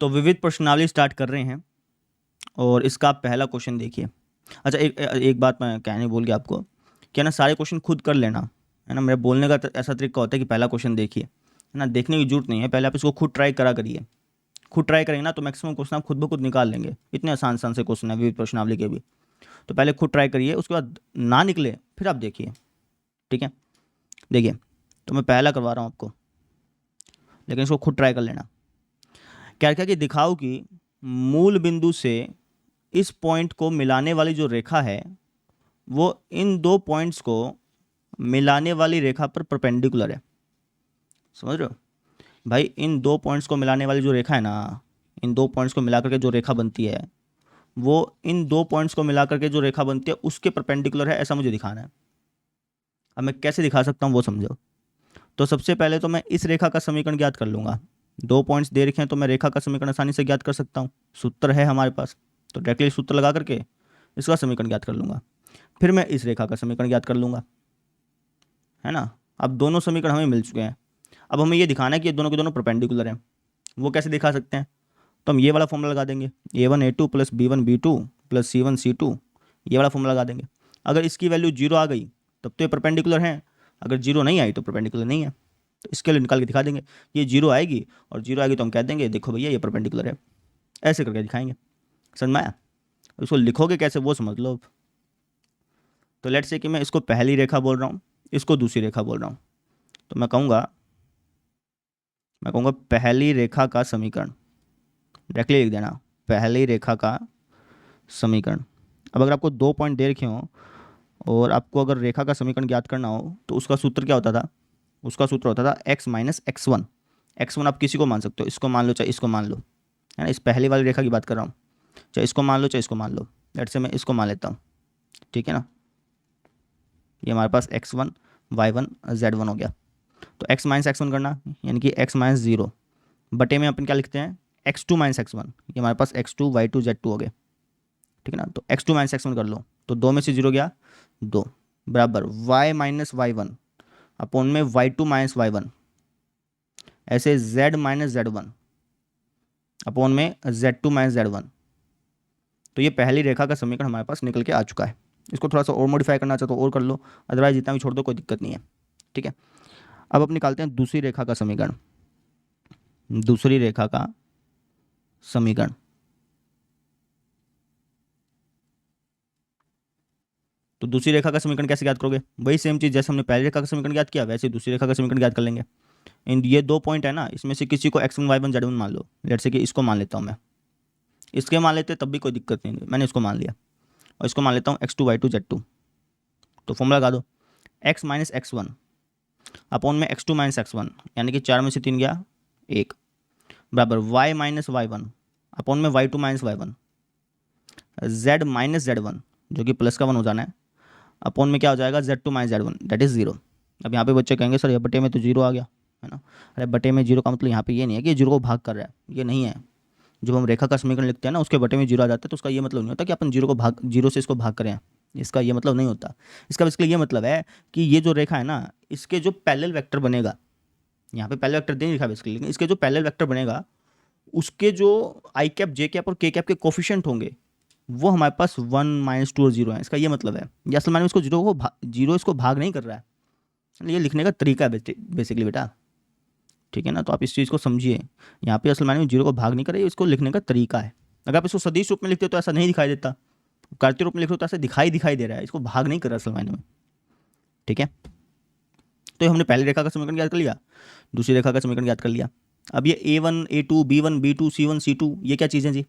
तो विविध प्रश्नावली स्टार्ट कर रहे हैं और इसका आप पहला क्वेश्चन देखिए। अच्छा, एक बात मैं कहने भूल गया आपको, क्या ना सारे क्वेश्चन खुद कर लेना, है ना। मेरे बोलने का ऐसा तरीका होता है कि पहला क्वेश्चन देखिए, है ना। देखने की जरूरत नहीं है, पहले आप इसको खुद ट्राई करा करिए। खुद ट्राई करेंगे ना तो मैक्सिमम क्वेश्चन आप खुद ब खुद निकाल लेंगे। इतने आसान आसान से क्वेश्चन है विविध प्रश्नावली के भी। तो पहले खुद ट्राई करिए, उसके बाद ना निकले फिर आप देखिए, ठीक है। देखिए, तो मैं पहला करवा रहा हूँ आपको, लेकिन इसको खुद ट्राई कर लेना। क्या क्या कि दिखाओ कि मूल बिंदु से इस पॉइंट को मिलाने वाली जो रेखा है वो इन दो पॉइंट्स को मिलाने वाली रेखा पर परपेंडिकुलर है। समझ रहे हो भाई, इन दो पॉइंट्स को मिलाने वाली जो रेखा है ना, इन दो पॉइंट्स को मिला करके जो रेखा बनती है वो इन दो पॉइंट्स को मिला करके जो रेखा बनती है उसके परपेंडिकुलर है, ऐसा मुझे दिखाना है। अब मैं कैसे दिखा सकता हूँ वो समझो। तो सबसे पहले तो मैं इस रेखा का समीकरण ज्ञात कर लूँगा। दो पॉइंट्स दे रखे हैं तो मैं रेखा का समीकरण आसानी से ज्ञात कर सकता हूँ, सूत्र है हमारे पास। तो डायरेक्टली सूत्र लगा करके इसका समीकरण ज्ञात कर लूँगा। फिर मैं इस रेखा का समीकरण ज्ञात कर लूँगा, है ना। अब दोनों समीकरण हमें मिल चुके हैं। अब हमें ये दिखाना है कि ये दोनों के दोनों परपेंडिकुलर हैं। वो कैसे दिखा सकते हैं? तो हम ये वाला फॉर्मूला लगा देंगे, A1 A2 plus B1 B2 plus C1 C2, ये वाला फॉर्मूला लगा देंगे। अगर इसकी वैल्यू जीरो आ गई तब तो ये परपेंडिकुलर हैं, अगर जीरो नहीं आई तो परपेंडिकुलर नहीं है। तो इसके लिए निकाल के दिखा देंगे, ये जीरो आएगी और जीरो आएगी तो हम कह देंगे देखो भैया ये परपेंडिकुलर है। ऐसे करके दिखाएंगे। समझ में आया? इसको लिखोगे कैसे वो समझ लो। तो लेट्स से कि मैं इसको पहली रेखा बोल रहा हूँ, इसको दूसरी रेखा बोल रहा हूँ। तो मैं कहूँगा पहली रेखा का समीकरण, डायरेक्टली लिख देना पहली रेखा का समीकरण। अब अगर आपको दो पॉइंट दे रखे हों और आपको अगर रेखा का समीकरण ज्ञात करना हो तो उसका सूत्र क्या होता था? उसका सूत्र होता था x माइनस x1। x1 आप किसी को मान सकते हो, इसको मान लो चाहे इसको मान लो, है ना। इस पहली वाली रेखा की बात कर रहा हूँ, चाहे इसको मान लो चाहे इसको मान लो। लेट्स से मैं इसको मान लेता हूँ, ठीक है ना। ये हमारे पास x1 y1 z1 हो गया। तो x माइनस x1 करना यानी कि x माइनस जीरो बटे में अपन क्या लिखते हैं x2 माइनस x1। ये हमारे पास x2 y2 z2 हो गए, ठीक है ना। तो x2 माइनस x1 कर लो तो दो में से जीरो गया दो, बराबर y माइनस y1 अपोन में y2 माइनस y1, ऐसे z माइनस z1 अपोन में z2 माइनस z1। तो ये पहली रेखा का समीकरण हमारे पास निकल के आ चुका है। इसको थोड़ा सा और मॉडिफाई करना चाहते हो और कर लो, अदरवाइज जितना भी छोड़ दो कोई दिक्कत नहीं है, ठीक है। अब अब निकालते हैं दूसरी रेखा का समीकरण। दूसरी रेखा का समीकरण, तो दूसरी रेखा का समीकरण कैसे ज्ञात करोगे? वही सेम चीज़ जैसे हमने पहली रेखा का समीकरण ज्ञात किया वैसे दूसरी रेखा का समीकरण ज्ञात कर लेंगे। इन ये दो पॉइंट है ना, इसमें से किसी को x1 y1 z1 मान लो। लेट्स से कि इसको मान लेता हूँ मैं, इसके मान लेते तब भी कोई दिक्कत नहीं, मैंने इसको मान लिया। और इसको मान लेता हूँ x2 y2 z2। तो फॉर्मूला लगा दो, x माइनस x1 अपॉन में x2 माइनस x1 यानी कि चार में से तीन गया एक, बराबर y माइनस y1 अपॉन में y2 minus y1, z minus z1 जो कि प्लस का वन हो जाना है, अपॉन में क्या हो जाएगा z2 minus z1 that is zero. अब यहाँ पे बच्चे कहेंगे सर ये बटे में तो जीरो आ गया, है ना। अरे बटे में जीरो का मतलब यहाँ पे ये नहीं है कि जीरो को भाग कर रहा है, ये नहीं है। जब हम रेखा का समीकरण लिखते हैं ना उसके बटे में जीरो आ जाता है तो उसका ये मतलब नहीं होता कि अपन जीरो से इसको भाग करें, इसका ये मतलब नहीं होता। इसका बेसिकली ये मतलब है कि ये जो रेखा है ना इसके जो पैरेलल वेक्टर बनेगा, यहाँ पे पैरेलल वेक्टर नहीं लिखा बेसिकली, लेकिन इसके जो पैरेलल वेक्टर बनेगा उसके जो आई कैप जे कैप और के कैप के कोफिशिएंट होंगे वो हमारे पास 1 -2 और 0 है। इसका ये मतलब है, ये असल में इसको जीरो इसको भाग नहीं कर रहा है, ये लिखने का तरीका है बेसिकली बेटा, ठीक है ना। तो आप इस चीज़ को समझिए, यहाँ पे असल मायने में जीरो को भाग नहीं कर रही है, इसको लिखने का तरीका है। अगर आप इसको सदिश रूप में लिखते हो तो ऐसा नहीं दिखाई देता, कार्तीय रूप में लिखो तो ऐसा दिखाई दे रहा है, इसको भाग नहीं कर रहा असल मायने में, ठीक है। तो ये हमने पहली रेखा का समीकरण याद कर लिया, दूसरी रेखा का समीकरण याद कर लिया। अब ये A1 A2 B1 B2 C1 C2 ये क्या चीज़ें जी?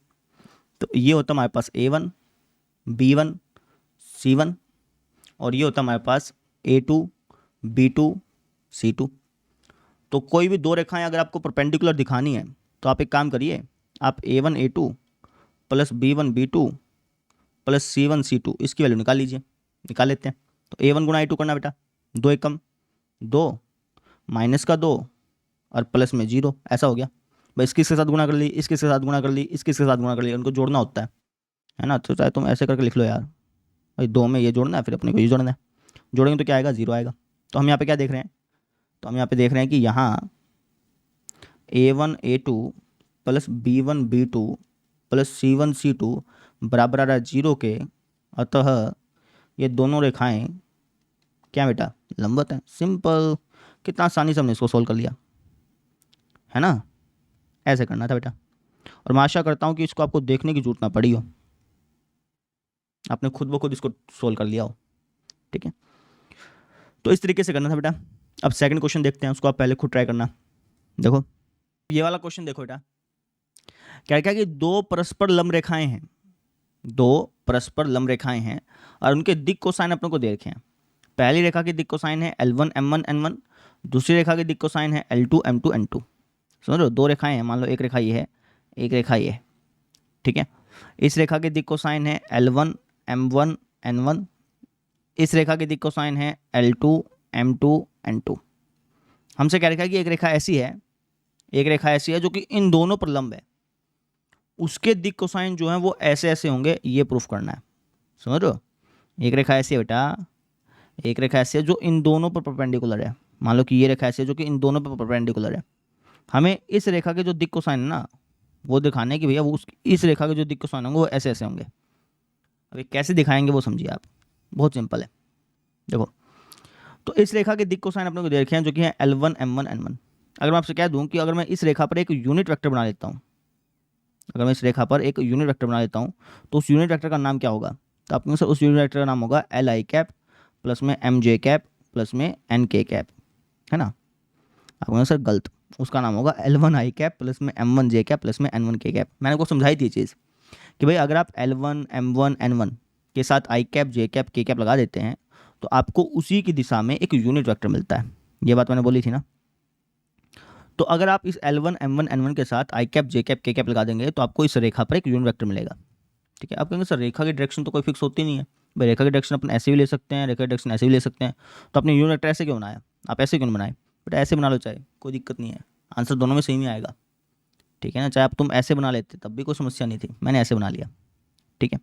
तो ये होता हमारे पास A1 B1 C1 और ये होता हमारे पास A2 B2 C2। तो कोई भी दो रेखाएं अगर आपको परपेंडिकुलर दिखानी है तो आप एक काम करिए, आप A1 A2 plus B1 B2 plus C1 C2 इसकी वैल्यू निकाल लीजिए। निकाल लेते हैं। तो A1 गुणा A2 करना बेटा, दो एकम दो माइनस का दो और प्लस में जीरो, ऐसा हो गया भाई। इसके साथ गुणा कर ली, इसके साथ गुणा कर ली, इसके साथ गुणा कर ली, उनको जोड़ना होता है ना। तो चाहे तुम ऐसे करके लिख लो यार भाई, दो में ये जोड़ना है फिर अपने को ये जोड़ना है, जोड़ेंगे तो क्या आएगा जीरो आएगा। तो हम यहाँ पे क्या देख रहे हैं? तो हम यहाँ पे देख रहे हैं कि यहाँ A1 A2 plus B1 B2 plus C1 C2 बराबर आ रहा है 0 के, अतः ये दोनों रेखाएं क्या बेटा, लंबवत हैं। सिंपल, कितना आसानी से हमने इसको सोल्व कर लिया, है ना। ऐसे करना था बेटा, और मैं आशा करता हूँ कि इसको आपको देखने की जरूरत ना पड़ी हो, आपने खुद ब खुद इसको सोल्व कर लिया हो, ठीक है। तो इस तरीके से करना था बेटा। अब सेकंड क्वेश्चन देखते हैं, उसको आप पहले खुद ट्राई करना। देखो ये वाला क्वेश्चन देखो बेटा, क्या क्या कि दो परस्पर लंब रेखाएं हैं, दो परस्पर लंब रेखाएं हैं और उनके दिक् कोसाइन अपने को दे रखे हैं। पहली रेखा की दिक् कोसाइन है L1 M1 N1, दूसरी रेखा की दिक् कोसाइन है L2 M2 N2। समझ लो, दो रेखाएं हैं, मान लो एक रेखा ये है, एक रेखा ये है, ठीक है। इस रेखा की दिक् कोसाइन है L1 M1 N1, इस रेखा की दिक् कोसाइन है L2 M2 N2। हमसे क्या रेखा कि एक रेखा ऐसी है, एक रेखा ऐसी है जो कि इन दोनों पर लंब है, उसके दिक् कोसाइन जो है वो ऐसे ऐसे होंगे, ये प्रूफ करना है। समझ रहे हो, एक रेखा ऐसी है बेटा, एक रेखा ऐसी है जो इन दोनों पर परपेंडिकुलर है। मान लो कि ये रेखा ऐसी है जो कि इन दोनों पर परपेंडिकुलर है। हमें इस रेखा के जो दिक् कोसाइन है ना, वो दिखाने की भैया वो इस रेखा के जो दिक् कोसाइन होंगे वो ऐसे ऐसे होंगे। अभी कैसे दिखाएंगे वो समझिए आप, बहुत सिंपल है। देखो, तो इस रेखा के दिक् कोसाइन अपने को दे रखे हैं जो कि है L1 M1 N1। अगर मैं आपसे कह दूं कि अगर मैं इस रेखा पर एक यूनिट वेक्टर बना लेता हूं, अगर मैं इस रेखा पर एक यूनिट वेक्टर बना लेता हूं, तो उस यूनिट वेक्टर का नाम क्या होगा? तो आपके सर उस यूनिट वेक्टर का नाम होगा Li कैप प्लस में MJ कैप प्लस में NK कैप, है ना। आपको सर गलत, उसका नाम होगा L1 I कैप प्लस में M1J कैप प्लस में N1 K कैप। मैंने आपको समझाई थी ये चीज़ कि भाई अगर आप L1 M1 N1 के साथ I cap J cap K cap लगा देते हैं तो आपको उसी की दिशा में एक यूनिट वेक्टर मिलता है। ये बात मैंने बोली थी ना। तो अगर आप इस L1 M1 N1 के साथ I cap J cap K cap लगा देंगे तो आपको इस रेखा पर एक यूनिट वेक्टर मिलेगा, ठीक है। आप कहेंगे सर रेखा की डायरेक्शन तो कोई फिक्स होती नहीं है। भाई रेखा की डायरेक्शन अपन ऐसे भी ले सकते हैं, रेखा की डायरेक्शन ऐसे भी ले सकते हैं, तो आपने यूनिट वेक्टर ऐसे क्यों बनाया? आप ऐसे क्यों बनाए? बट ऐसे बना लो, चाहे कोई दिक्कत नहीं है, आंसर दोनों में सेम ही आएगा, ठीक है ना। चाहे आप तुम ऐसे बना लेते तब भी कोई समस्या नहीं थी, मैंने ऐसे बना लिया, ठीक है।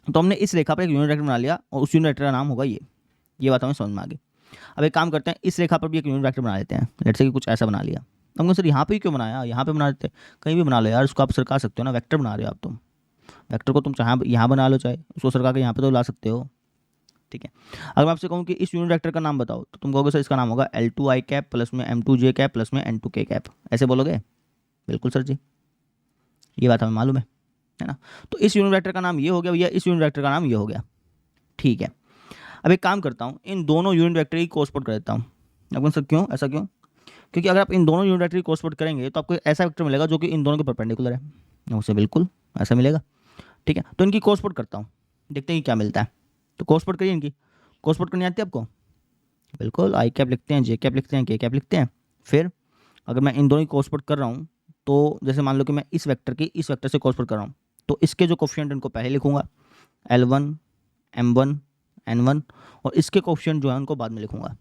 तो हमने इस रेखा पर एक यूनिट वेक्टर बना लिया और उस यूनिट वेक्टर का नाम होगा ये बात हमें समझ में आ गई। अब एक काम करते हैं, इस रेखा पर भी एक यूनिट वेक्टर बना लेते हैं। लेट्स से कि कुछ ऐसा बना लिया। हमको सर यहाँ पे क्यों बनाया? यहाँ पे बना देते, कहीं भी बना लो यार, उसको आप सरका सकते हो ना, वेक्टर बना रहे हो आप। तुम वेक्टर को तुम चाहे यहाँ बना लो, चाहे उसको सरका के यहाँ पे तो ला सकते हो, ठीक है। अगर मैं आपसे कहूँ कि इस यूनिट वेक्टर का नाम बताओ तो तुम कहोगे सर इसका नाम होगा L2 I कैप प्लस में M2J कैप प्लस में N2 K कैप, ऐसे बोलोगे? बिल्कुल सर जी, ये बात हमें मालूम है ना। तो इस यूनिट वेक्टर का नाम ये हो गया भैया, इस यूनिट वेक्टर का नाम ये हो गया, ठीक है। अब एक काम करता हूँ, इन दोनों यूनिट वेक्टर की क्रॉसपोर्ट कर देता हूँ। अब सर क्यों, ऐसा क्यों? क्योंकि अगर आप इन दोनों यूनिट वेक्टर की क्रॉसपोर्ट करेंगे तो आपको ऐसा वेक्टर मिलेगा जो कि इन दोनों के परपेंडिकुलर है, उसे बिल्कुल ऐसा मिलेगा, ठीक है। तो इनकी क्रॉसपोर्ट करता हूँ, देखते हैं कि क्या मिलता है। तो क्रॉसपोर्ट करिए, इनकी क्रॉसपोर्ट करनी आती है आपको? बिल्कुल, आई कैप लिखते हैं, जे कैप लिखते हैं, के कैप लिखते हैं। फिर अगर मैं इन दोनों की क्रॉसपोर्ट कर रहा हूँ तो जैसे मान लो कि मैं इस वेक्टर की इस वेक्टर से क्रॉसपोर्ट कर रहा हूँ, तो इसके जो कोफिशिएंट इनको पहले लिखूंगा L1 M1 N1, और इसके कोफिशिएंट जो है उनको बाद में लिखूंगा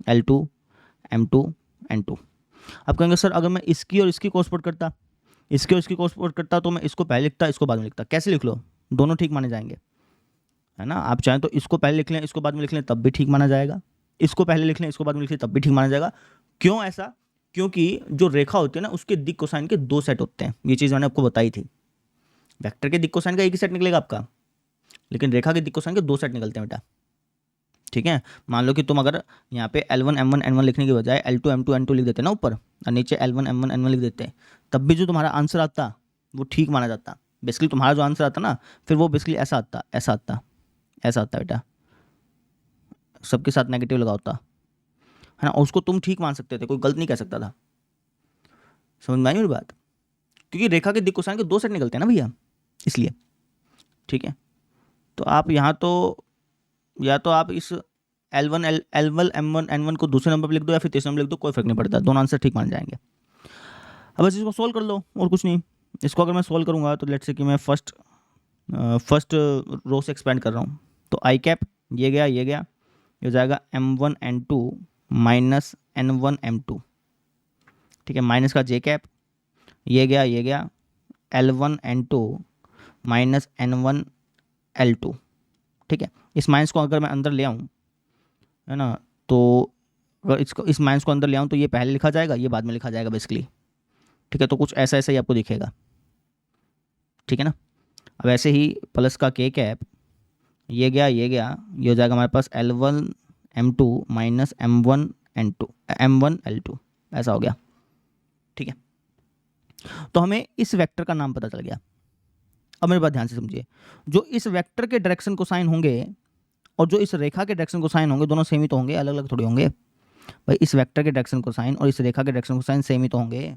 L2 M2 N2। अब कहेंगे सर अगर मैं इसकी और इसकी क्रॉसपोर्ट करता, इसकी और इसकी क्रॉसपोर्ट करता तो मैं इसको पहले लिखता, इसको बाद में लिखता। कैसे लिख लो, दोनों ठीक माने जाएंगे, है ना। आप चाहें तो इसको पहले लिख लें, इसको बाद में लिख लें, तब भी ठीक माना जाएगा। इसको पहले लिख लें, इसको बाद में लिख लें, तब भी ठीक माना जाएगा। क्यों ऐसा? क्योंकि जो रेखा होती है ना उसके दिक् कोसाइन के दो सेट होते हैं, ये चीज़ मैंने आपको बताई थी। वेक्टर के दिक् कोसाइन का एक ही सेट निकलेगा आपका, लेकिन रेखा के दिक् कोसाइन के दो सेट निकलते हैं बेटा, ठीक है। मान लो कि तुम अगर यहाँ पे L1 M1 N1 लिखने के बजाय L2 M2 N2 लिख देते ना ऊपर, और नीचे L1 M1 N1 लिख देते, तब भी जो तुम्हारा आंसर आता वो ठीक माना जाता। बेसिकली तुम्हारा जो आंसर आता ना, फिर वो बेसिकली ऐसा आता, ऐसा आता, ऐसा आता बेटा, सबके साथ नेगेटिव लगा होता, है ना। उसको तुम ठीक मान सकते थे, कोई गलत नहीं कह सकता था। समझ में आई मेरी बात? क्योंकि रेखा के दिक् कोसाइन के दो सेट निकलते हैं ना भैया, इसलिए, ठीक है। तो आप यहाँ तो या तो आप इस L1 M1 N1 को दूसरे नंबर पर लिख दो या फिर तीसरे नंबर लिख दो, कोई फर्क नहीं पड़ता, दोनों आंसर ठीक मान जाएंगे। अब बस इसको सोल्व कर लो और कुछ नहीं। इसको अगर मैं सोल्व करूँगा तो लेट्स से कि मैं फर्स्ट रो से एक्सपेंड कर रहा हूँ, तो आई कैप ये गया, ये हो जाएगा M1 N2 minus N1 M2, ठीक है। माइनस का जे कैप ये गया L1 N2 minus N1 L2, ठीक है। इस माइनस को अगर मैं अंदर ले आऊँ, है ना, तो अगर इस माइनस को अंदर ले आऊँ तो ये पहले लिखा जाएगा, ये बाद में लिखा जाएगा बेसिकली, ठीक है, तो कुछ ऐसा ऐसा ही आपको दिखेगा, ठीक है ना। अब ऐसे ही प्लस का के कैप, ये गया ये गया, ये हो जाएगा हमारे पास L1 M2 माइनस M1L2 ऐसा हो गया, ठीक है। तो हमें इस वेक्टर का नाम पता चल गया। अब मेरी बात ध्यान से समझिए, जो इस वेक्टर के डायरेक्शन कोसाइन होंगे और जो इस रेखा के डायरेक्शन कोसाइन होंगे, दोनों सेम ही तो होंगे, अलग अलग थोड़ी होंगे भाई। इस वेक्टर के डायरेक्शन कोसाइन और इस रेखा के डायरेक्शन कोसाइन सेम ही तो होंगे,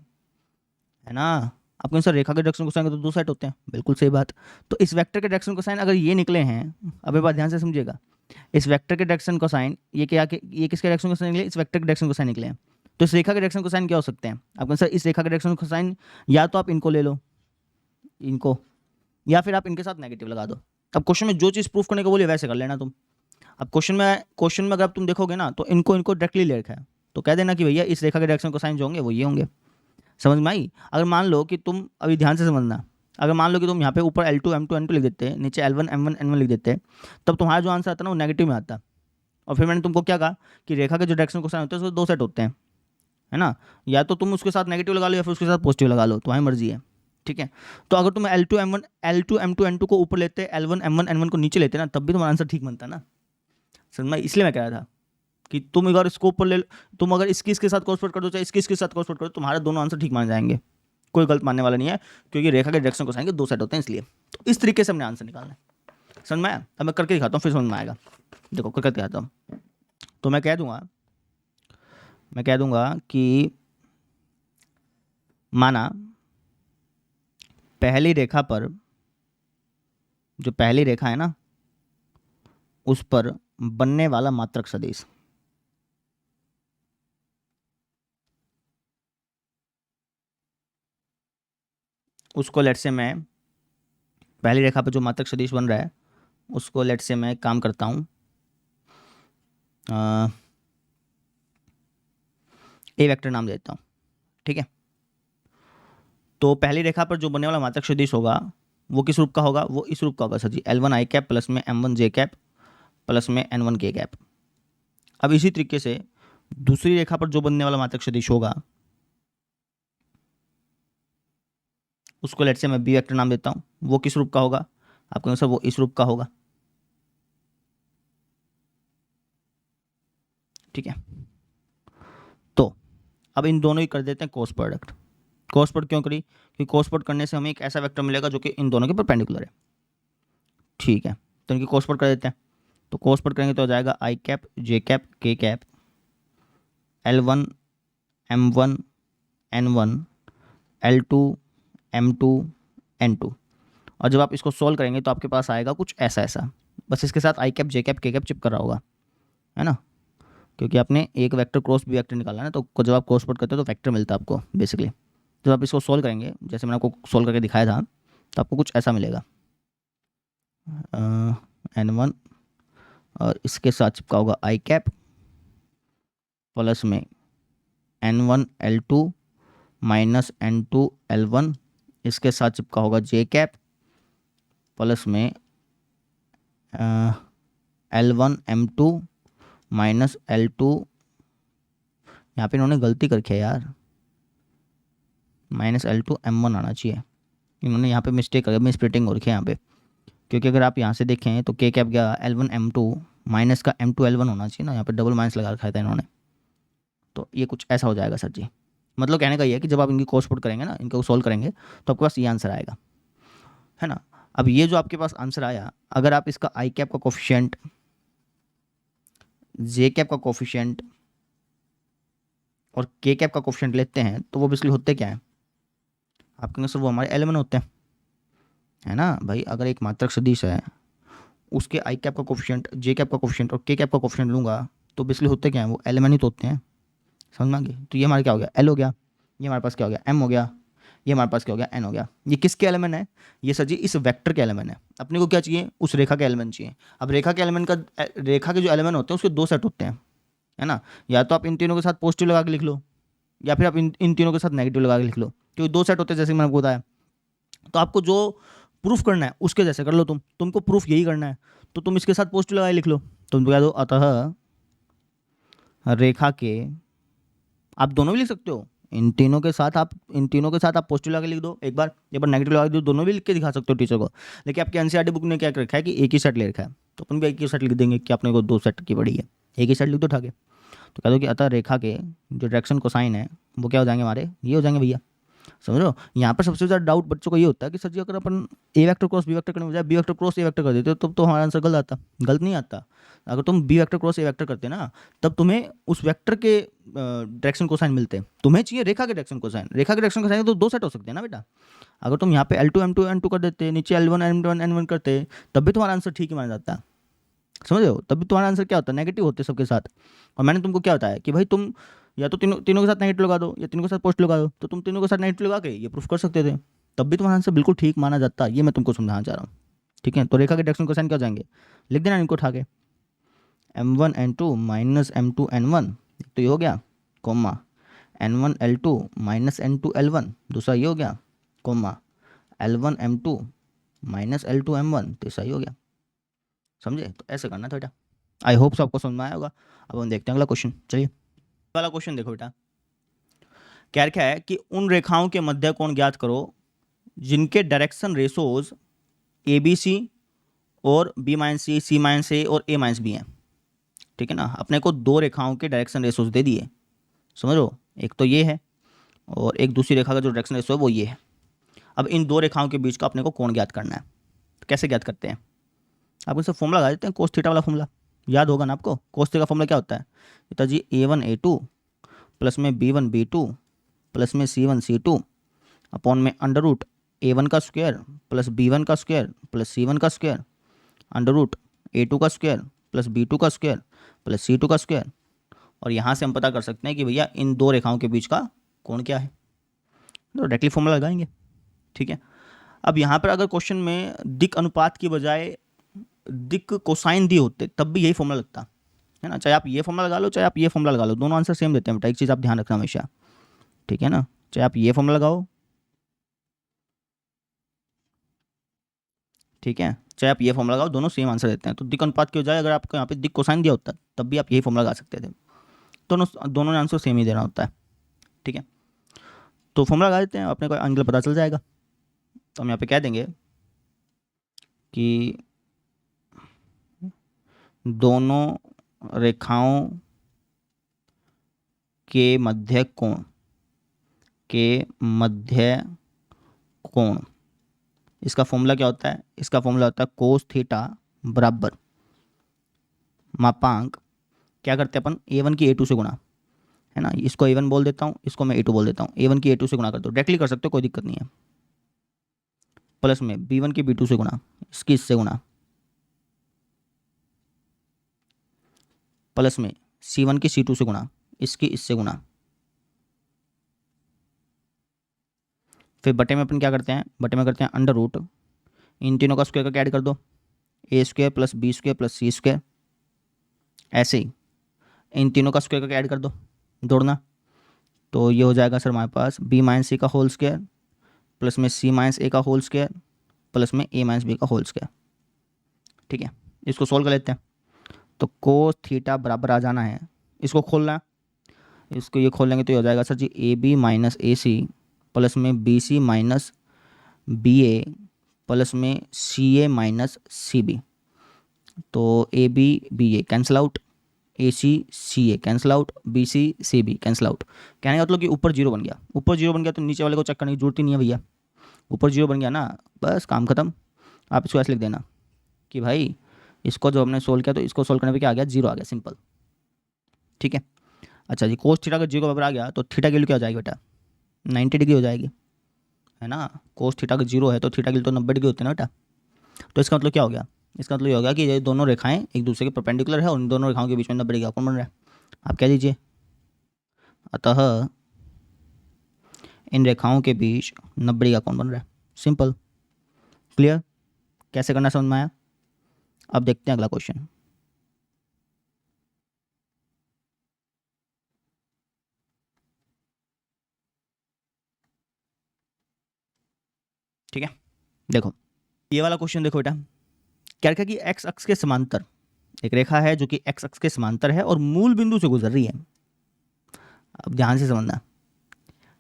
है ना। आपके अनुसार रेखा के डायरेक्शन कोसाइन के तो दो सेट होते हैं, बिल्कुल सही बात। तो इस वेक्टर के डायरेक्शन कोसाइन अगर ये निकले हैं, अब ये बात ध्यान से समझिएगा, इस वेक्टर के डायरेक्शन कोसाइन ये क्या, ये किसके डायरेक्शन कोसाइन निकले, इस वेक्टर के डायरेक्शन कोसाइन निकले हैं। तो इस रेखा के डायरेक्शन कोसाइन क्या हो सकते हैं आपके अनुसार, इस रेखा के डायरेक्शन कोसाइन या तो आप इनको ले लो, इनको, या फिर आप इनके साथ नेगेटिव लगा दो। अब क्वेश्चन में जो चीज़ प्रूफ करने को बोलिए वैसे कर लेना तुम। अब क्वेश्चन में अगर तुम देखोगे ना, तो इनको डायरेक्टली ले रखा है, तो कह देना कि भैया इस रेखा के डायरेक्शन कोसाइन जो होंगे वो ये होंगे। समझ में आई। अगर मान लो कि तुम, अभी ध्यान से समझना, अगर मान लो कि तुम यहाँ पे ऊपर L2 M2 N2 लिख देते, नीचे L1 M1 N1 लिख देते, तब तुम्हारा जो आंसर आता ना वो नेगेटिव में आता। और फिर मैंने तुमको क्या कहा कि रेखा के जो डायरेक्शन कोसाइन होते हैं उसके दो सेट होते हैं, है ना। या तो तुम उसके साथ नेगेटिव लगा लो या फिर उसके साथ पॉजिटिव लगा लो, तुम्हारी मर्जी है, ठीक है। तो अगर तुम L2M2 N2 को ऊपर लेते, L1M1 N1 को नीचे लेते ना, तब भी तुम्हारा आंसर ठीक बनता ना। समझ में, इसलिए मैं कह रहा था कि तुम अगर इसको ऊपर ले, तुम अगर इसके साथ क्रॉस प्रोडक्ट कर दो, चाहे इसके साथ क्रॉस प्रोडक्ट कर दो, तुम्हारे दोनों आंसर ठीक माने जाएंगे, कोई गलत मानने वाला नहीं है, क्योंकि रेखा के डायरेक्शन कोसाइन के दो सेट होते हैं इसलिए। तो इस तरीके से हमने आंसर निकालना है, समझ में आया। अब मैं करके दिखाता हूँ, फिर समझ में आएगा। देखो करके दिखाता हूँ, तो मैं कह दूंगा कि माना पहली रेखा पर, जो पहली रेखा है ना, उस पर बनने वाला मात्रक सदिश, उसको लेट से मैं, पहली रेखा पर जो मात्रक सदिश बन रहा है उसको लेट से मैं काम करता हूँ, ए वेक्टर नाम देता हूँ, ठीक है। तो पहली रेखा पर जो बनने वाला मात्रक सदिश होगा वो किस रूप का होगा, वो इस रूप का होगा सर जी, L1 I कैप प्लस में M1 J कैप प्लस में N1 K कैप। अब इसी तरीके से दूसरी रेखा पर जो बनने वाला मात्रक सदिश होगा उसको लेट से मैं बी वेक्टर नाम देता हूँ, वो किस रूप का होगा आपके अनुसार, वो इस रूप का होगा, ठीक है। तो अब इन दोनों ही कर देते हैं क्रॉस प्रोडक्ट। क्रॉस प्रोडक्ट क्यों करी, क्योंकि क्रॉस प्रोडक्ट करने से हमें एक ऐसा वेक्टर मिलेगा जो कि इन दोनों के परपेंडिकुलर है, ठीक है। तो इनकी क्रॉस प्रोडक्ट कर देते हैं, तो क्रॉस प्रोडक्ट करेंगे तो हो जाएगा I cap J cap K cap L1M1 N1 L2M2 N2। और जब आप इसको सॉल्व करेंगे तो आपके पास आएगा कुछ ऐसा ऐसा, बस इसके साथ I cap J cap K cap चिपक रहा होगा, है ना, क्योंकि आपने एक वेक्टर क्रॉस बी वेक्टर निकाला ना, तो जब आप क्रॉस प्रोडक्ट करते हो तो वेक्टर मिलता है आपको बेसिकली। जब आप इसको सॉल्व करेंगे, जैसे मैंने आपको सॉल्व करके दिखाया था, तो आपको कुछ ऐसा मिलेगा, N1 और इसके साथ चिपका होगा I कैप प्लस में N1 L2 minus N2 L1, इसके साथ चिपका होगा J कैप प्लस में L1 M2 माइनस L2, यहाँ पे इन्होंने गलती करके है यार, माइनस L2 M1 आना चाहिए, इन्होंने यहाँ पे मिस्टेक कर, मिसप्रिंटिंग हो रखी है यहाँ पे, क्योंकि अगर आप यहाँ से देखें तो K कैप गया L1 M2 माइनस का M2 L1 होना चाहिए ना, यहाँ पे डबल माइनस लगा रखा था इन्होंने, तो ये कुछ ऐसा हो जाएगा सर जी। मतलब कहने का ये है कि जब आप इनकी क्रॉस प्रोडक्ट करेंगे ना, इनको सॉल्व करेंगे, तो आपके पास ये आंसर आएगा, है ना। अब ये जो आपके पास आंसर आया, अगर आप इसका I कैप का कोफिशिएंट, J कैप का कोफिशिएंट और K कैप का कोफिशिएंट लेते हैं, तो वो बेसिकली होते क्या है आपके आंसर, वो हमारे एलिमेंट होते हैं, है ना भाई। अगर एक मात्रक सदिश है, उसके I कैप का कोफिशिएंट, J कैप का कोफिशिएंट और K कैप का कोफिशिएंट लूँगा, तो बेसिकली होते क्या है, वो एलिमेंट ही तो होते हैं, समझ में आ गई। तो ये हमारा क्या हो गया, L हो गया, ये हमारे पास क्या हो गया, M हो गया, ये हमारे पास क्या हो गया, N हो गया। ये किसके एलिमेंट है, ये सर जी इस वेक्टर के एलिमेंट है। अपने को क्या चाहिए, उस रेखा के एलिमेंट चाहिए। अब रेखा के एलिमेंट का, रेखा के जो एलिमेंट होते हैं उसके दो सेट होते हैं, है ना। या तो आप इन तीनों के साथ पॉजिटिव लगा के लिख लो, या फिर आप इन तीनों के साथ नेगेटिव लगा के लिख लो, क्योंकि दो सेट होते हैं जैसे मैंने आपको बताया। तो आपको जो प्रूफ करना है उसके जैसे कर लो, तुमको प्रूफ यही करना है, तो तुम इसके साथ पॉजिटिव लगा लिख लो। तुम तो कह दो अतः रेखा के, आप दोनों भी लिख सकते हो, इन तीनों के साथ आप पॉजिटिव लगा के लिख दो, एक बार नेगेटिव लगा के दो, दोनों भी लिख के दिखा सकते हो टीचर को। लेकिन आपकी एनसीईआरटी बुक ने क्या रखा है कि एक ही सेट ले रखा है, तो अपन भी एक ही सेट लिख देंगे कि आपने को 2 सेट की पड़ी है, एक ही सेट लिख दो उठा के। तो कह दो कि अतः रेखा के जो डायरेक्शन कोसाइन है वो क्या हो जाएंगे हमारे, ये हो जाएंगे भैया। समझ लो, यहाँ पर सबसे ज़्यादा डाउट बच्चों को ये होता है कि सर जी अगर अपन a vector cross b vector करने बजाय b vector cross a vector कर देते हो तब तो हमारा आंसर गलत आता। गलत नहीं आता, अगर तुम b vector cross a vector करते ना तब तुम्हें उस वेक्टर के डायरेक्शन कोसाइन मिलते। तुम्हें चाहिए रेखा के डायरेक्शन कोसाइन, रेखा के डायरेक्शन कोसाइन तो 2 सेट हो सकते हैं ना बेटा। अगर तुम यहाँ पे L2 M2 N2 कर देते, नीचे L1 M1 N1 करते, तब भी तुम्हारा आंसर ठीक ही माना जाता है। समझ रहे हो, तब भी तुम्हारा आंसर क्या होता है, नेगेटिव होते सबके साथ। और मैंने तुमको क्या बताया कि भाई तुम या तो तीनों के साथ नेगेटिव लगा दो या तीनों के साथ पॉजिटिव लगा दो, तो तुम तीनों के साथ नेगेटिव लगा के ये प्रूफ कर सकते थे, तब भी तुम्हारा आंसर बिल्कुल ठीक माना जाता। ये मैं तुमको समझाना चाह रहा हूँ, ठीक है। तो रेखा के डायरेक्शन कोसाइन क्या हो जाएंगे, लिख देना इनको उठा के, M1 N2 minus M2 N1, तो ये हो गया, coma N1 L2 minus N2 L1, दूसरा ये हो गया, coma L1 M2 minus L2 M1, तीसरा ये हो गया। समझे, तो ऐसे करना था बेटा। आई होप सो आपको समझ में आया होगा। अब हम देखते हैं अगला क्वेश्चन। चलिए वाला क्वेश्चन देखो बेटा, क्या रखा है कि उन रेखाओं के मध्य कोण ज्ञात करो जिनके direction ratios a b c और b minus c, c minus a और ए माइनस बी हैं। ठीक है ना, अपने को 2 रेखाओं के डायरेक्शन रेशोज दे दिए, समझो, एक तो ये है और एक दूसरी रेखा का जो डायरेक्शन रेशो है वो ये है। अब इन 2 रेखाओं के बीच का अपने को कोण ज्ञात करना है। तो कैसे ज्ञात करते हैं, आप इसे फॉर्मूला लगा देते हैं, कोस थीटा वाला फॉर्मूला याद होगा ना आपको। कोस थीटा का फॉर्मूला क्या होता है, पिताजी A1 A2 प्लस में B1 B2 प्लस में C1 C2 अपॉन में अंडर रूट A1 का स्क्वायर प्लस B1 का स्क्वायर प्लस C1 का स्क्वायर अंडर रूट A2 का स्क्वायर प्लस B2 का स्क्वायर प्लस C2 का स्क्वायर। और यहाँ से हम पता कर सकते हैं कि भैया इन 2 रेखाओं के बीच का कोण क्या है, तो डायरेक्टली फॉर्मूला लगाएंगे। ठीक है, अब यहाँ पर अगर क्वेश्चन में दिक अनुपात की बजाय दिक कोसाइन दिए होते तब भी यही फॉर्मूला लगता है ना। चाहे आप ये फॉर्मूला लगा लो चाहे आप ये फॉर्मूला लगा लो, दोनों आंसर सेम देते हैं बेटा, एक चीज़ आप ध्यान रखना हमेशा, ठीक है ना। चाहे आप ये फॉर्मूला लगाओ, ठीक है, चाहे आप ये फॉर्मूला लगाओ, दोनों सेम आंसर देते हैं। तो दिक अनुपात की बजाय अगर आपको यहाँ पे दिक कोसाइन दिया होता तब भी आप यही फॉर्मूला लगा सकते थे, दोनों ने आंसर सेम ही देना होता है। ठीक है, तो फॉर्मूला लगा देते हैं, अपने को एंगल पता चल जाएगा। तो हम यहाँ पे कह देंगे कि दोनों रेखाओं के मध्य कोण, इसका फॉर्मूला क्या होता है, इसका फॉर्मूला होता है कोस थीटा बराबर मापांक, क्या करते हैं अपन A1 की A2 से गुणा, है ना। इसको A1 बोल देता हूँ, इसको मैं A2 बोल देता हूँ, A1 की A2 से गुणा कर दो, डायरेक्टली कर सकते हो, कोई दिक्कत नहीं है, प्लस में B1 की B2 से गुणा, इसकी इससे गुणा, प्लस में C1 की C2 से गुणा, इसकी इससे गुणा, फिर बटे में अपन क्या करते हैं, बटे में करते हैं अंडर रूट इन तीनों का स्क्वायर करके ऐड कर दो, a square plus b square plus c square, ऐसे ही इन तीनों का स्क्वायर करके ऐड कर दो, जोड़ना। तो ये हो जाएगा सर हमारे पास बी माइनस सी का होल स्क्वायर प्लस में सी माइनस ए का होल स्क्वायर प्लस में ए माइनस बी का होल स्क्वायर। ठीक है, इसको सोल्व कर लेते हैं। तो कोस थीटा बराबर आ जाना है, इसको खोलना है, इसको ये खोल लेंगे तो ये हो जाएगा सर जी a b minus a c plus में b c minus b a plus में c a minus c b. तो a b b a cancel out, a c a cancel out, b c b cancel out. कहने का मतलब कि ऊपर zero बन गया, ऊपर जीरो बन गया तो नीचे वाले को चेक करने की जरूरत ही नहीं है भैया, ऊपर जीरो बन गया ना, बस काम खत्म। आप इसको ऐसे लिख देना कि भाई इसको जो हमने सोल्व किया तो इसको सोल्व करने पे क्या आ गया, जीरो आ गया, सिंपल। ठीक है, अच्छा जी, कोस थीटा का जीरो बराबर आ गया तो थीटा की वैल्यू क्या हो जाएगी बेटा, 90 डिग्री हो जाएगी, है ना। कोस थीटा का जीरो है तो थीटा की तो 90 डिग्री होती है ना बेटा। तो इसका मतलब क्या हो गया, इसका मतलब ये हो गया कि ये दोनों रेखाएं एक दूसरे के परपेंडिकुलर है और इन दोनों रेखाओं के बीच में 90 डिग्री का कोण बन रहा है। आप कह दीजिए अतः इन रेखाओं के बीच 90 डिग्री का कोण बन रहा है, सिंपल, क्लियर। कैसे करना समझ में आया। अब देखते हैं अगला क्वेश्चन। ठीक है, देखो ये वाला क्वेश्चन देखो बेटा, क्या रखा कि एक्स अक्ष के समांतर एक रेखा है जो कि एक्स अक्ष के समांतर है और मूल बिंदु से गुजर रही है। अब ध्यान से समझना,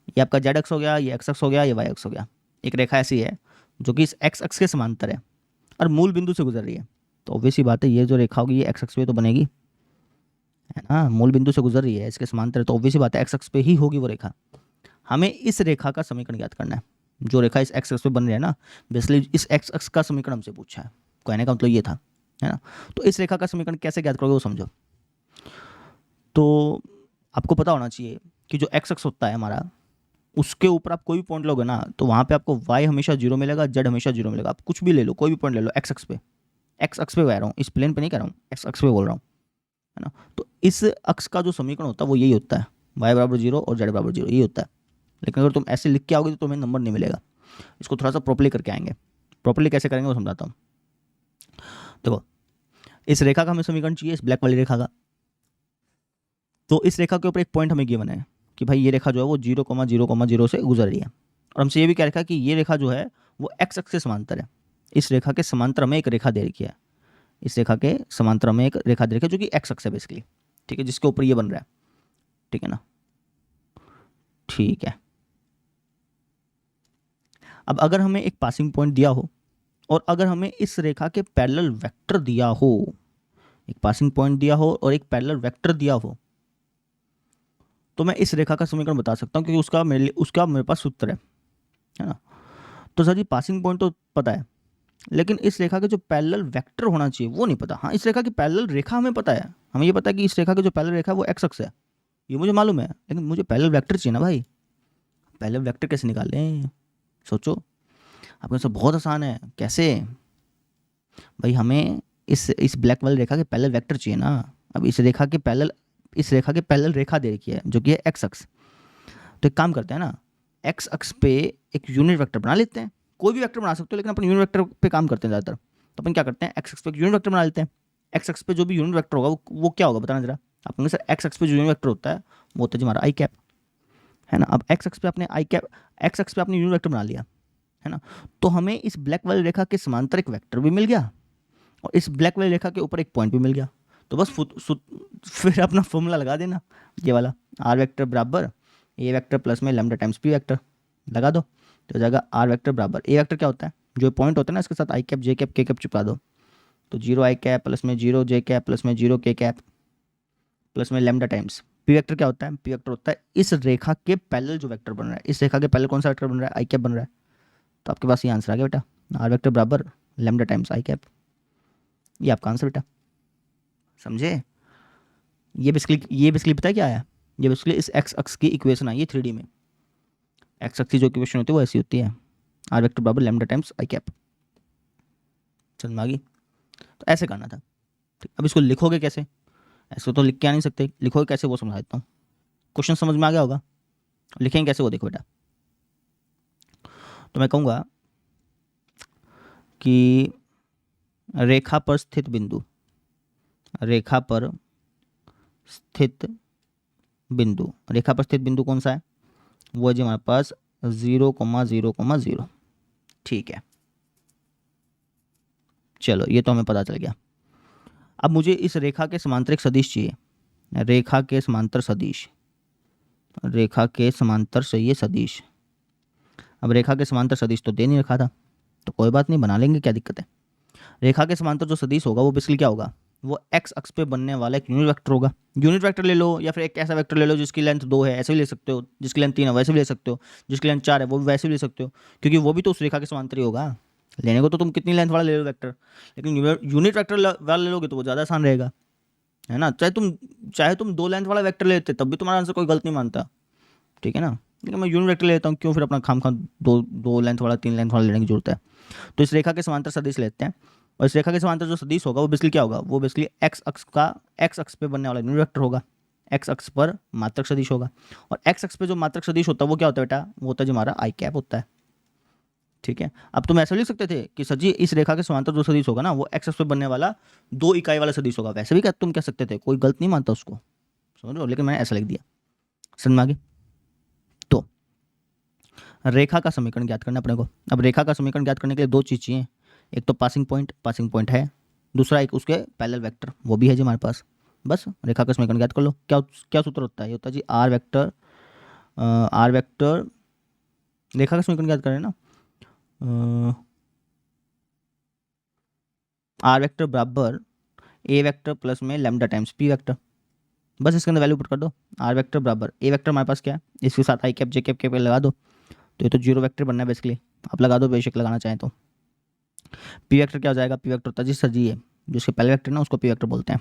ये आपका जेड एक्स हो गया, ये एक्स एक्स हो गया, ये वाई एक्स हो गया। एक रेखा ऐसी है जो कि इस एक्स एक्स के समांतर है और मूल बिंदु से गुजर रही है, तो ऑब्वियस सी बात है ये जो रेखा होगी ये एक्स एक्स पे तो बनेगी, है ना, मूल बिंदु से गुजर रही है, इसके समांतर है, तो ऑब्वियस सी बात है एक्स एक्स पे ही होगी वो रेखा। हमें इस रेखा का समीकरण ज्ञात करना है, जो रेखा इस एक्स एक्स पे बन रही है ना, बेसिकली इस एक्स एक्स का समीकरण हमसे पूछा है, कहने का मतलब ये था, है ना। तो इस रेखा का समीकरण कैसे ज्ञात करोगे वो समझो। तो आपको पता होना चाहिए कि जो एक्स एक्स होता है हमारा, उसके ऊपर आप कोई भी पॉइंट लोगे ना तो वहाँ पे आपको वाई हमेशा जीरो मिलेगा, जेड हमेशा जीरो मिलेगा। आप कुछ भी ले लो, कोई भी पॉइंट ले लो एक्स एक्स पे, एक्स एक्स पे कह रहा हूँ, इस प्लेन पे नहीं कह रहा हूँ, एक्स एक्स पे बोल रहा हूँ, है ना। तो इस अक्ष का जो समीकरण होता है वो यही होता है, वाई बराबर जीरो और जेड बराबर जीरो, यही होता है। लेकिन अगर तुम ऐसे लिख के आओगे तो तुम्हें नंबर नहीं मिलेगा, इसको थोड़ा सा प्रॉपर्ली करके आएंगे। प्रॉपर्ली कैसे करेंगे वो समझाता हूँ। देखो, इस रेखा का हमें समीकरण चाहिए, इस ब्लैक वाली रेखा का। तो इस रेखा के ऊपर एक पॉइंट हमें गिवन है कि भाई ये रेखा जो है वो 0,0,0 से गुजर रही है, और हमसे ये भी क्या रखा कि ये रेखा जो है वो एक्स एक्स से समांतर है। इस रेखा के समांतर हमें एक रेखा दे रखी है, इस रेखा के समांतर में एक रेखा दे रखी है जो कि एक्स एक्स है बेसिकली, ठीक है, जिसके ऊपर ये बन रहा है, ठीक है ना। ठीक है, अब अगर हमें एक पासिंग पॉइंट दिया हो और अगर हमें इस रेखा के पैरेलल वेक्टर दिया हो, एक पासिंग पॉइंट दिया हो और एक पैरेलल वेक्टर दिया हो, तो मैं इस रेखा का समीकरण बता सकता हूँ, क्योंकि उसका मेरे पास सूत्र है ना। तो सर जी पासिंग पॉइंट तो पता है, लेकिन इस रेखा के जो पैरेलल वेक्टर होना चाहिए वो नहीं पता। हाँ, इस रेखा की पैरेलल रेखा हमें पता है, हमें ये पता है कि इस रेखा की जो पैरेलल रेखा है वो एक्स अक्ष है, ये मुझे मालूम है, लेकिन मुझे पैरेलल वेक्टर चाहिए ना भाई। पैरेलल वेक्टर कैसे निकालें, सोचो। आपके सब बहुत आसान है, कैसे भाई, हमें इस ब्लैक वाली रेखा के पैरेलल वेक्टर चाहिए ना। अब इस रेखा के पैरेलल रेखा दे रखी है जो कि है एक्स अक्ष। तो एक काम करते हैं ना, एक्स अक्ष पे एक यूनिट वेक्टर बना लेते हैं, कोई भी वेक्टर बना सकते हो, लेकिन अपन यूनिट वेक्टर पे काम करते हैं ज़्यादातर। तो अपन क्या करते हैं, एक्स अक्ष पे एक यूनिट वेक्टर बना लेते हैं। एक्स अक्ष पे जो भी यूनिट वेक्टर होगा वो क्या होगा बताना जरा। आप कहेंगे सर एक्स अक्ष पे जो यूनिट वेक्टर होता है वो होता है जी हमारा आई कैप, है ना। अब एक्स अक्ष पे आपने एक्स अक्ष पे आपने यूनिट वेक्टर बना लिया, है ना। तो हमें इस ब्लैक वाली रेखा के समांतर एक वेक्टर भी मिल गया और इस ब्लैक वाली रेखा के ऊपर एक पॉइंट भी मिल गया। तो बस फिर अपना फॉर्मूला लगा देना, ये वाला आर वेक्टर बराबर ए वेक्टर प्लस में लैम्डा टाइम्स पी वेक्टर लगा दो, तो हो जाएगा आर वेक्टर बराबर ए वेक्टर क्या होता है, जो पॉइंट होता है ना इसके साथ आई कैप जे कैप के कैप चिपका दो, तो 0 आई कैप प्लस में 0 जे कैप प्लस में 0 के कैप प्लस में लैम्डा टाइम्स पी वेक्टर क्या होता है, पी वेक्टर होता है इस रेखा के पैरेलल जो वेक्टर बन रहा है, इस रेखा के पैरेलल कौन सा वेक्टर बन रहा है, आई कैप बन रहा है। तो आपके पास ये आंसर आ गया बेटा, आर वेक्टर बराबर लैम्डा टाइम्स आई कैप, ये आपका आंसर बेटा, समझे। ये बेसिकली पता है क्या आया, ये बेसिकली इस एक्स अक्ष की इक्वेशन आई है 3D में। एक्स अक्ष की जो इक्वेशन होती है वो ऐसी होती है, आर वेक्टर बराबर लैम्डा टाइम्स आई कैप। समझ में आ गई। तो ऐसे करना था, ठीक। अब इसको लिखोगे कैसे, ऐसे तो लिख के आ नहीं सकते, लिखोगे कैसे वो समझा देता हूँ। क्वेश्चन समझ में आ गया होगा, लिखेंगे कैसे वो देखो बेटा। तो मैं कहूँगा कि रेखा पर स्थित बिंदु, रेखा पर स्थित बिंदु, रेखा पर स्थित बिंदु कौन सा है, वो है जी हमारे पास 0,0,0। ठीक है, चलो ये तो हमें पता चल गया। अब मुझे इस रेखा के समांतर एक सदिश चाहिए, रेखा के समांतर सदिश, रेखा के समांतर से ये सदिश। अब रेखा के समांतर सदिश तो दे नहीं रखा था, तो कोई बात नहीं, बना लेंगे, क्या दिक्कत है। रेखा के समांतर जो सदिश होगा वो बेसिकली क्या होगा, वो एक्स अक्ष पे बनने वाला एक यूनिट वेक्टर होगा। यूनिट वेक्टर ले लो या फिर एक ऐसा वेक्टर ले लो जिसकी लेंथ 2 है, ऐसे भी ले सकते हो, जिसकी लेंथ 3 है वैसे भी ले सकते हो, जिसकी लेंथ 4 है वो भी वैसे भी ले सकते हो, क्योंकि वो भी तो उस रेखा के समांतर ही होगा। लेने को तो तुम कितनी लेंथ वाला ले लो वेक्टर, लेकिन यूनिट वेक्टर वाला ले लोगे तो वो ज़्यादा आसान रहेगा, है ना। चाहे तुम 2 लेंथ वाला वेक्टर लेते तब भी तुम्हारा आंसर कोई गलत नहीं मानता, ठीक है ना। लेकिन मैं यूनिट वेक्टर लेता हूँ, क्यों फिर अपना खाम दो लेंथ वाला 3 लेंथ वाला लेने की जरूरत है। तो इस रेखा के समांतर सदिश लेते हैं, और इस रेखा के समांतर जो सदिश होगा वो बेसिकली क्या होगा, वो बेसिकली एक्स अक्ष पे बनने वाला यूनिट वेक्टर होगा, एक्स अक्ष पर मात्रक सदिश होगा। और एक्स अक्ष पे जो मात्रक सदिश होता है वो क्या होता है बेटा, वो होता है जो हमारा आई कैप होता है, ठीक है। अब तुम ऐसा लिख सकते थे कि सर जी इस रेखा के समांतर जो सदिश होगा ना वो एक्स अक्ष पे बनने वाला 2 इकाई वाला सदिश होगा, वैसे भी क्या तुम कह सकते थे, कोई गलत नहीं मानता उसको, समझ लो, लेकिन मैंने ऐसा लिख दिया, समझ में आ गई। तो रेखा का समीकरण ज्ञात करना अपने को। अब रेखा का समीकरण ज्ञात करने के लिए 2 चीज़ चाहिए, एक तो पासिंग पॉइंट है, दूसरा एक उसके पैरेलल वेक्टर वो भी है जी हमारे पास। बस रेखा का समीकरण ज्ञात कर लो। क्या क्या सूत्र होता है, ये होता है जी आर वेक्टर आर वेक्टर रेखा का समीकरण याद करें ना, आर वेक्टर बराबर ए वेक्टर प्लस में लैम्डा टाइम्स पी वेक्टर। बस इसके अंदर वैल्यू पुट कर दो। आर वेक्टर बराबर ए वेक्टर हमारे पास क्या है, इसके साथ आई कैप जे कैप के लगा दो, तो ये तो जीरो वेक्टर बनना है बेसिकली, आप लगा दो बेशक लगाना चाहें तो। पी वेक्टर क्या हो जाएगा, पी वेक्टर होता है जिस सजी है जो इसके पहले वेक्टर ना उसको पी वेक्टर बोलते हैं।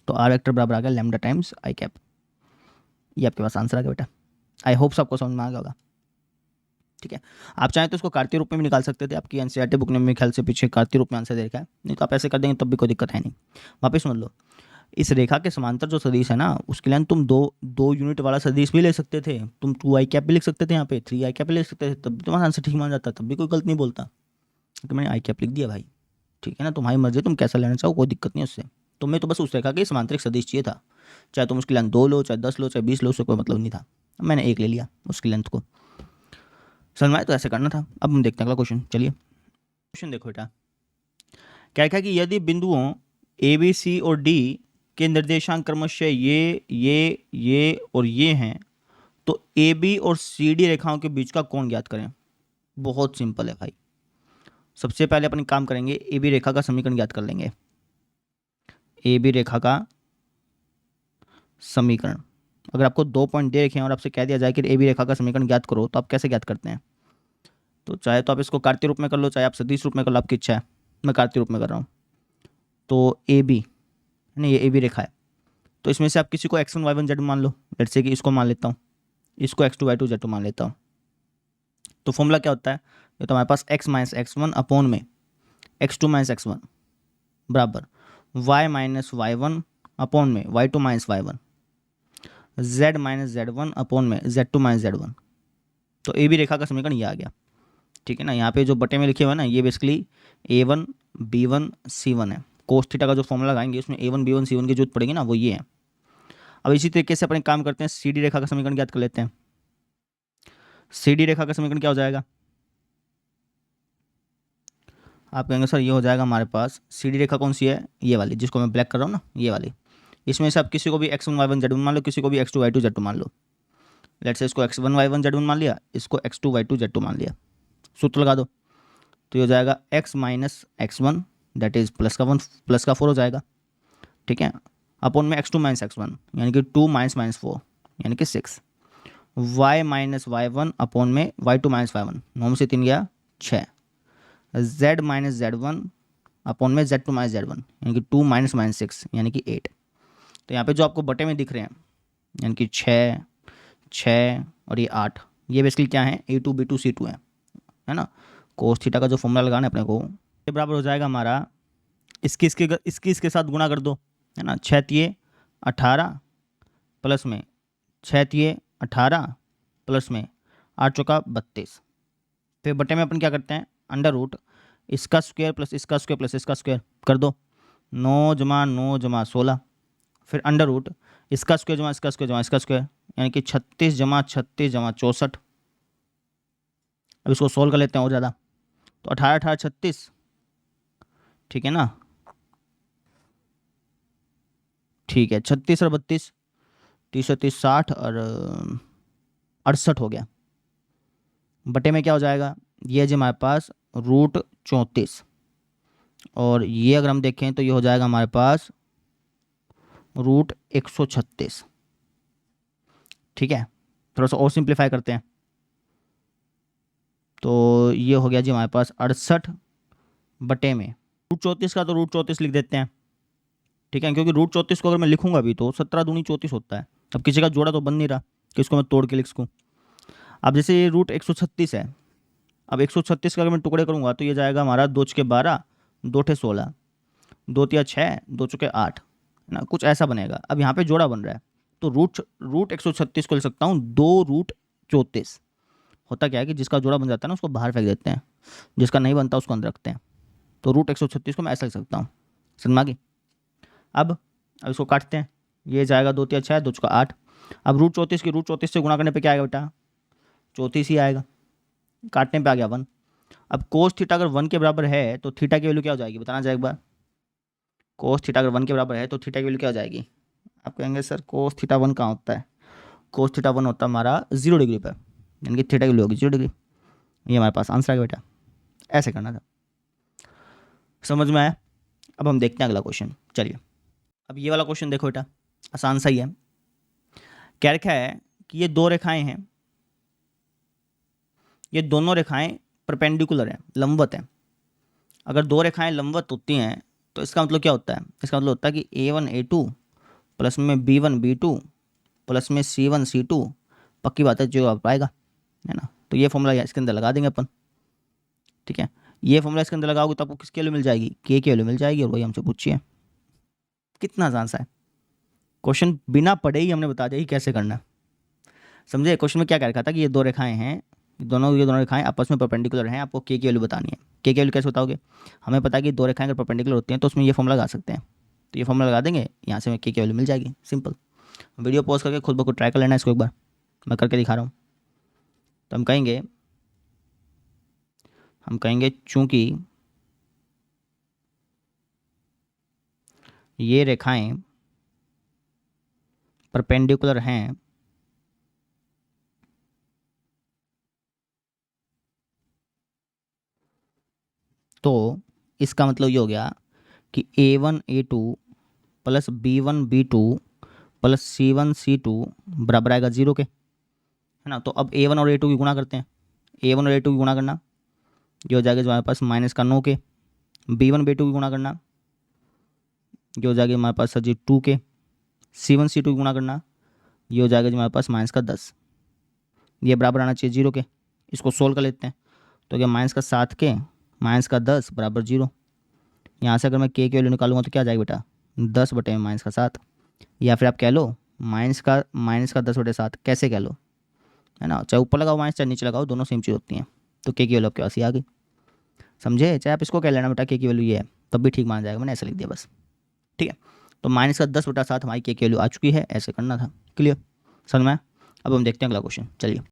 तो आर वेक्टर बराबर आ गया लैम्डा टाइम्स आई कैप। ये आपके पास आंसर आ गया बेटा। आई होप सबको समझ में आ गया होगा। ठीक है, आप चाहें तो इसको कार्तीय रूप में भी निकाल सकते थे, आपकी एनसीईआरटी बुक ने मेरे ख्याल से पीछे कार्तीय रूप में आंसर दे रखा है, नहीं तो आप ऐसे कर देंगे तब भी कोई दिक्कत है नहीं। वापस सुन लो, इस रेखा के समांतर जो सदिश है ना उसके लिए तुम दो यूनिट वाला सदिश भी ले सकते थे, तुम 2 आई कैप भी लिख सकते थे, यहाँ पे 3 आई कैप भी लिख सकते थे, तब भी तुम्हारा आंसर ठीक मान जाता, तब भी कोई गलत नहीं बोलता। तो मैंने आई कैप लिख दिया भाई, ठीक है ना, तुम्हारी मर्जी, तुम कैसा लेना चाहो कोई दिक्कत नहीं उससे। तुम्हें तो बस उस रेखा के समांतरिक सदिश चाहिए था, चाहे तुम उसकी लेंथ 2 लो, चाहे 10 लो, चाहे 20 लो, उससे कोई मतलब नहीं था। मैंने 1 ले लिया उसकी लेंथ को, समझ में आया, तो ऐसे करना था। अब हम देखते हैं अगला क्वेश्चन। चलिए क्वेश्चन देखो बेटा, क्या है कि यदि बिंदुओं ए बी सी और डी के निर्देशांक क्रमशः ये और ये हैं, तो ए बी और सी डी रेखाओं के बीच का कोण ज्ञात करें। बहुत सिंपल है भाई, सबसे पहले अपन काम करेंगे, ए बी रेखा का समीकरण ज्ञात कर लेंगे। ए बी रेखा का समीकरण, अगर आपको 2 पॉइंट दे रखे हैं और आपसे कह दिया जाए कि ए बी रेखा का समीकरण ज्ञात करो, तो आप कैसे ज्ञात करते हैं? तो चाहे तो आप इसको कार्तीय रूप में कर लो, चाहे आप सदिश रूप में कर लो, आपकी इच्छा है। मैं कार्तीय रूप में कर रहा हूँ। तो ए बी नहीं, ये ए बी रेखा है, तो इसमें से आप किसी को x1 y1 z मान लो, लेट्स से कि इसको मान लेता हूँ, इसको x2 y2 z2 मान लेता हूँ। तो फॉर्मूला क्या होता है, ये तो हमारे पास x माइनस x1 अपॉन में x2 माइनस x1 बराबर y माइनस y1 अपॉन में y2 minus y1, z minus z1 upon में z2 माइनस z1। तो ए बी रेखा का समीकरण ये आ गया, ठीक है ना। यहाँ पे जो बटे में लिखे हुए ना, ये बेसिकली a1 b1 c1 है। कोस थीटा का जो फॉर्मूला लगाएंगे उसमें a1 b1 c1 की जरूरत पड़ेगी ना, वो ये है। अब इसी तरीके से अपन काम करते हैं, सी डी रेखा का समीकरण ज्ञात कर लेते हैं। सी डी रेखा का समीकरण क्या हो जाएगा, आप कहेंगे सर ये हो जाएगा हमारे पास, सी डी रेखा कौन सी है, ये वाली जिसको मैं ब्लैक कर रहा हूँ ना, ये वाली। इसमें से आप किसी को भी x1 y1 z1 मान लो, किसी को भी x2 y2 z2 मान लो। लेट्स से इसको x1 y1 z1 मान लिया, इसको x2 y2 z2 मान लिया। सूत्र लगा दो, तो ये हो जाएगा x minus x1 that is plus का 1 प्लस का 4 हो जाएगा, ठीक है, अपॉन में x2 माइनस x1 यानी कि 2 माइनस माइनस 4 यानी कि 6, y माइनस y1 अपॉन में y2 माइनस y1, 9 में से 3 गया 6, z माइनस z1 अपॉन में z2 माइनस z1 यानी कि 2 माइनस माइनस 6 यानी कि 8। तो यहाँ पे जो आपको बटे में दिख रहे हैं यानी कि 6 और ये 8, ये बेसिकली क्या है, a2 b2 c2 है ना। कोस थीटा का जो फॉर्मूला लगाना है अपने को, ये बराबर हो जाएगा हमारा, इसके साथ गुणा कर दो, है ना। 6 तिये 18 प्लस में 6 तिये 18 प्लस में 8 चौका 32। फिर बटे में अपन क्या करते हैं, अंडर रूट इसका स्क्वायर प्लस इसका स्क्वायर प्लस इसका स्क्वायर कर दो, 9 जमा 9 जमा 16, फिर अंडर रूट इसका स्क्वायर जमा इसका स्क्वायर जमा इसका स्क्वायर यानी कि 36 जमा 36 जमा 64। अब इसको सोल्व कर लेते हैं और ज़्यादा, तो 18 18 36, ठीक है ना, ठीक है, 36 और 32 30 30 60 और 68 हो गया। बटे में क्या हो जाएगा, ये जो हमारे पास रूट 34, और ये अगर हम देखें तो ये हो जाएगा हमारे पास रूट 136, ठीक है। थोड़ा सा और सिंप्लीफाई करते हैं, तो ये हो गया जी हमारे पास 68 बटे में रूट 34 का, तो रूट 34 लिख देते हैं, ठीक है, क्योंकि रूट 34 को अगर मैं लिखूंगा भी तो 17 दूनी 34 होता है। अब किसी का जोड़ा तो बन नहीं रहा कि इसको मैं तोड़ के लिख सकूँ। अब जैसे ये रूट 136 है, अब 136 का अगर मैं टुकड़े करूँगा तो ये जाएगा हमारा 2 छके 12 2 ठे 16 2 तिया 6 2 चुके 8, है ना, कुछ ऐसा बनेगा। अब यहाँ पे जोड़ा बन रहा है, तो रूट 136 को लिख सकता हूँ 2 रूट 34। होता क्या है कि जिसका जोड़ा बन जाता है ना उसको बाहर फेंक देते हैं, जिसका नहीं बनता उसको अंदर रखते हैं। तो रूट 136 को मैं ऐसा लिख सकता हूँ, समझ में आ गई। अब इसको काटते हैं, ये जाएगा 2 तिया 6 2 चुका 8। अब रूट 34 की रूट 34 से गुणा करने पे क्या आएगा बेटा, 34 ही आएगा, काटने पे आ गया 1। अब कोस थीटा अगर 1 के बराबर है तो थीटा की वैल्यू क्या हो जाएगी, बताना जाए एक बार। कोस थीटा अगर 1 के बराबर है तो थीटा की वैल्यू क्या हो जाएगी, आप कहेंगे सर कोस थीटा 1 कहाँ होता है, कोस थीटा 1 होता है हमारा 0 डिग्री पर, यानी कि थीटा की वैल्यू होगी 0 डिग्री। ये हमारे पास आंसर आ गया बेटा, ऐसे करना था। समझ में आया? अब हम देखते हैं अगला क्वेश्चन। चलिए, अब ये वाला क्वेश्चन देखो बेटा, आसान सा ही है। क्या रखा है कि ये दो रेखाएं हैं, ये दोनों रेखाएं परपेंडिकुलर हैं, लंबवत हैं। अगर दो रेखाएं लंबवत होती हैं तो इसका मतलब क्या होता है? इसका मतलब होता है कि A1 A2 प्लस में B1 B2 प्लस में C1 C2, पक्की बात है जो आप पाएगा, है ना। तो ये फॉर्मूला इसके अंदर लगा देंगे अपन, ठीक है। ये फॉर्मूला इसके अंदर लगाओगे तो आपको किसकी वैल्यू मिल जाएगी? के की वैल्यू मिल जाएगी, और वही हमसे पूछिए। कितना आसान सा है क्वेश्चन, बिना पढ़े ही हमने बता दिया कि कैसे करना है। समझे? क्वेश्चन में क्या कह रखा था कि ये दो रेखाएं हैं, ये दोनों रेखाएं आपस में परपेंडिकुलर हैं, आपको के की वैल्यू बतानी है। के की वैल्यू कैसे बताओगे? हमें पता है कि दो रेखाएं अगर परपेंडिकुलर होती हैं तो उसमें ये फॉर्मूला लगा सकते हैं, तो ये फॉर्मूला लगा देंगे, यहाँ से हमें के की वैल्यू मिल जाएगी, सिंपल। वीडियो पॉज करके खुद ब खुद ट्राई कर लेना इसको एक बार, मैं करके दिखा रहा हूँ। तो हम कहेंगे चूंकि ये रेखाएं परपेंडिकुलर हैं तो इसका मतलब ये हो गया कि A1 A2 plus B1 B2 plus C1 C2 बराबर आएगा 0 के, है ना। तो अब A1 और A2 की गुणा करते हैं, A1 और A2 की गुणा करना, ये हो जाएगा जो हमारे पास माइनस का 9 के। B1 B2 की गुणा करना, ये हो जाएगा हमारे पास सर जी 2 के। C1 C2 की गुणा करना, ये हो जाएगा जो हमारे पास माइनस का 10। ये बराबर आना चाहिए 0 के। इसको सोल्व कर लेते हैं, तो क्या माइनस का 7 के माइनस का 10 बराबर 0। यहाँ से अगर मैं के की वैल्यू निकालूंगा तो क्या आ जाएगा बेटा? 10 बटे माइनस का 7, या फिर आप कह लो माइनस का 10 बटे 7, कैसे कह लो, है ना। चाहे ऊपर लगाओ माइनस, चाहे नीचे लगाओ, दोनों सेम चीज़ होती हैं। तो के की वैल्यू आपके पास ही आ गई, समझे? चाहे आप इसको कह लेना बेटा के की वैल्यू ये है, तब भी ठीक माना जाएगा, मैंने ऐसे लिख दिया बस, ठीक है। तो माइनस का 10 बटा 7 हमारी के की वैल्यू आ चुकी है, ऐसे करना था। क्लियर? समझ में आया? अब हम देखते हैं अगला क्वेश्चन, चलिए।